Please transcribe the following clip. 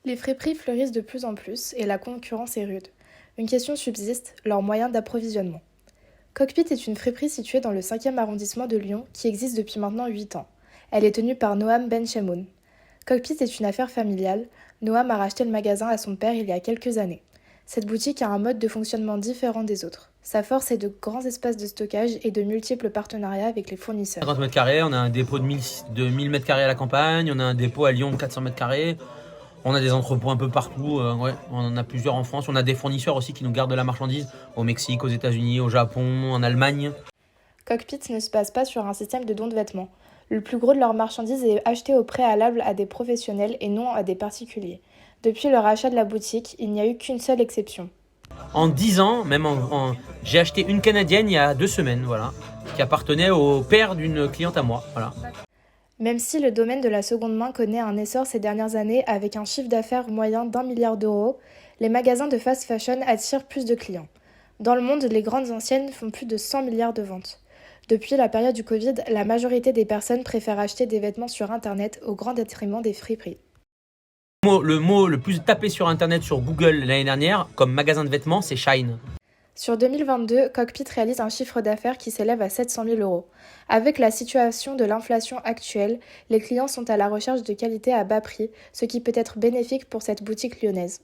Les friperies fleurissent de plus en plus et la concurrence est rude. Une question subsiste, leurs moyens d'approvisionnement. Cockpit est une friperie située dans le 5e arrondissement de Lyon qui existe depuis maintenant 8 ans. Elle est tenue par Noam Benchemoun. Cockpit est une affaire familiale. Noam a racheté le magasin à son père il y a quelques années. Cette boutique a un mode de fonctionnement différent des autres. Sa force est de grands espaces de stockage et de multiples partenariats avec les fournisseurs. 50 mètres carrés, on a un dépôt de 1000 mètres carrés à la campagne, on a un dépôt à Lyon de 400 mètres carrés, on a des entrepôts un peu partout, on en a plusieurs en France, on a des fournisseurs aussi qui nous gardent de la marchandise au Mexique, aux États-Unis, au Japon, en Allemagne. Cockpit ne se base pas sur un système de dons de vêtements. Le plus gros de leurs marchandises est acheté au préalable à des professionnels et non à des particuliers. Depuis le rachat de la boutique, il n'y a eu qu'une seule exception. En 10 ans, j'ai acheté une canadienne il y a 2 semaines, voilà, qui appartenait au père d'une cliente à moi. Voilà. Même si le domaine de la seconde main connaît un essor ces dernières années avec un chiffre d'affaires moyen d'1 milliard d'euros, les magasins de fast fashion attirent plus de clients. Dans le monde, les grandes anciennes font plus de 100 milliards de ventes. Depuis la période du Covid, la majorité des personnes préfèrent acheter des vêtements sur Internet au grand détriment des friperies. Le mot le plus tapé sur Internet sur Google l'année dernière, comme magasin de vêtements, c'est Shine. Sur 2022, Cockpit réalise un chiffre d'affaires qui s'élève à 700 000 euros. Avec la situation de l'inflation actuelle, les clients sont à la recherche de qualité à bas prix, ce qui peut être bénéfique pour cette boutique lyonnaise.